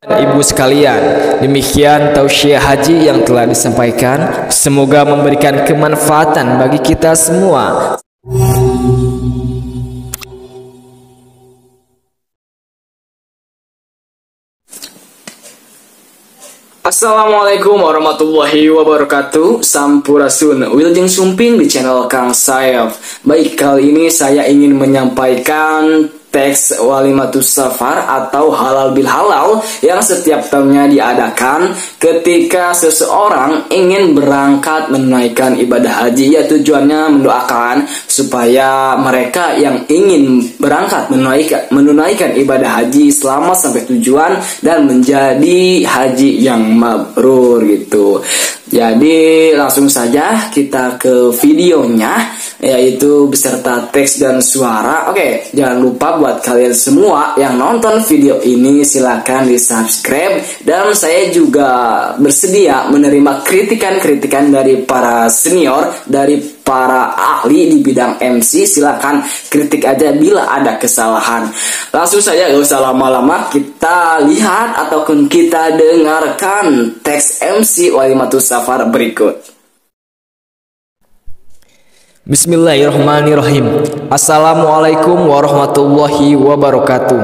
Ibu sekalian, demikian tausiah haji yang telah disampaikan. Semoga memberikan kemanfaatan bagi kita semua. Assalamualaikum warahmatullahi wabarakatuh. Sampurasun, Wilujeng Sumping di channel Kang Sayaf. Baik, kali ini saya ingin menyampaikan teks Walimatus Safar atau halal bil halal yang setiap tahunnya diadakan ketika seseorang ingin berangkat menunaikan ibadah haji. Ya, tujuannya mendoakan supaya mereka yang ingin berangkat menunaikan ibadah haji selamat sampai tujuan dan menjadi haji yang mabrur gitu. Jadi langsung saja kita ke videonya, yaitu beserta teks dan suara. Oke, jangan lupa buat kalian semua yang nonton video ini silakan di subscribe, dan saya juga bersedia menerima kritikan-kritikan dari para senior, dari para ahli di bidang MC. Silakan kritik aja bila ada kesalahan. Langsung saja, gak usah lama-lama, kita lihat ataupun kita dengarkan teks MC Walimatus Safar berikut. Bismillahirrahmanirrahim. Assalamualaikum warahmatullahi wabarakatuh.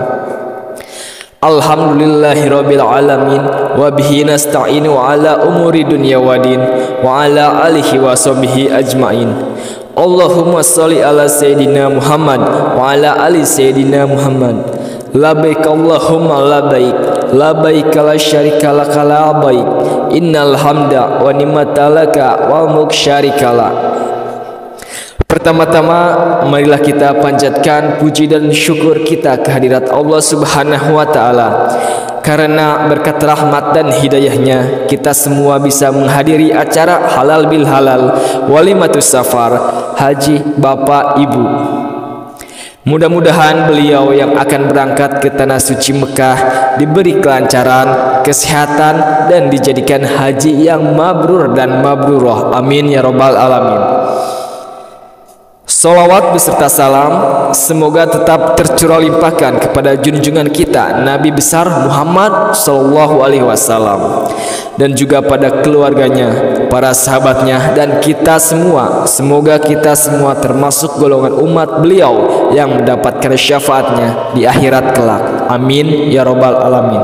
Alhamdulillahirabbil alamin wa bihi nasta'inu ala umuri dunya waddin wa ala alihi wa sahbihi ajmain. Allahumma sholli ala sayyidina Muhammad wa ala ali sayyidina Muhammad. Labbaik Allahumma labbaik, labbaik la syarika laka labbaik, innal hamda wa ni'mata laka wal mulk syarika lak. Pertama-tama, marilah kita panjatkan puji dan syukur kita kehadirat Allah Subhanahu wa Ta'ala. Karena berkat rahmat dan hidayahnya, kita semua bisa menghadiri acara halal bil halal Walimatus Safar haji Bapak Ibu. Mudah-mudahan beliau yang akan berangkat ke tanah suci Mekah diberi kelancaran, kesehatan, dan dijadikan haji yang mabrur dan mabrurah. Amin ya robbal alamin. Salawat beserta salam semoga tetap tercurah limpahkan kepada junjungan kita Nabi besar Muhammad Sallallahu Alaihi Wasallam, dan juga pada keluarganya, para sahabatnya, dan kita semua. Semoga kita semua termasuk golongan umat beliau yang mendapatkan syafaatnya di akhirat kelak. Amin ya robbal alamin.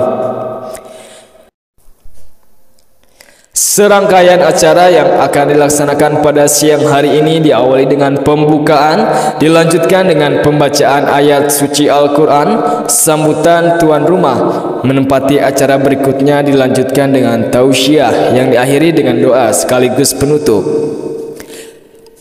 Serangkaian acara yang akan dilaksanakan pada siang hari ini diawali dengan pembukaan, dilanjutkan dengan pembacaan ayat suci Al-Quran, sambutan tuan rumah. Menempati acara berikutnya dilanjutkan dengan tausiah yang diakhiri dengan doa sekaligus penutup.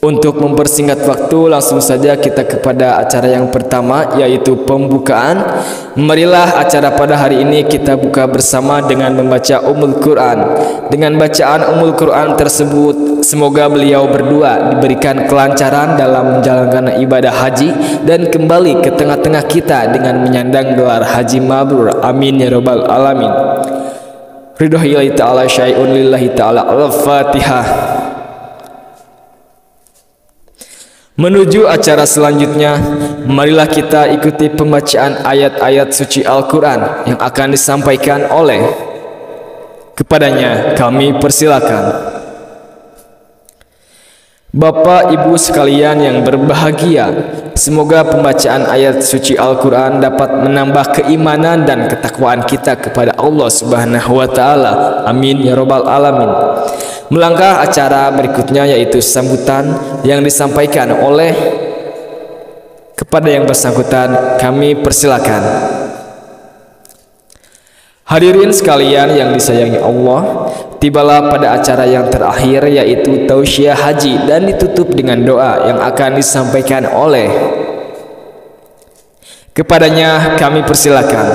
Untuk mempersingkat waktu, langsung saja kita kepada acara yang pertama, yaitu pembukaan. Marilah acara pada hari ini kita buka bersama dengan membaca Ummul Quran. Dengan bacaan Ummul Quran tersebut, semoga beliau berdua diberikan kelancaran dalam menjalankan ibadah haji dan kembali ke tengah-tengah kita dengan menyandang gelar haji mabrur. Amin ya robbal alamin. Ridhohillahi ta'ala syai'un lillahi ta'ala. Al-Fatihah. Menuju acara selanjutnya, marilah kita ikuti pembacaan ayat-ayat suci Al-Quran yang akan disampaikan oleh kepadanya. Kami persilakan. Bapak Ibu sekalian yang berbahagia, semoga pembacaan ayat suci Al-Quran dapat menambah keimanan dan ketakwaan kita kepada Allah Subhanahu wa Ta'ala. Amin ya robbal alamin. Melangkah acara berikutnya, yaitu sambutan yang disampaikan oleh kepada yang bersangkutan. Kami persilakan. Hadirin sekalian yang disayangi Allah, tibalah pada acara yang terakhir, yaitu tausiah haji, dan ditutup dengan doa yang akan disampaikan oleh kepadanya. Kami persilakan.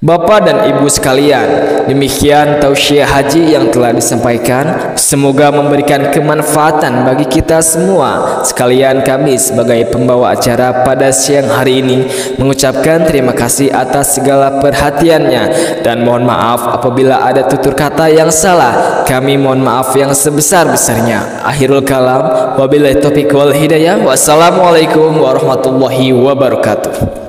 Bapak dan Ibu sekalian, demikian tausiah haji yang telah disampaikan. Semoga memberikan kemanfaatan bagi kita semua. Sekalian kami sebagai pembawa acara pada siang hari ini mengucapkan terima kasih atas segala perhatiannya, dan mohon maaf apabila ada tutur kata yang salah. Kami mohon maaf yang sebesar-besarnya. Akhirul kalam, wabillahi taufiq wal hidayah. Wassalamualaikum warahmatullahi wabarakatuh.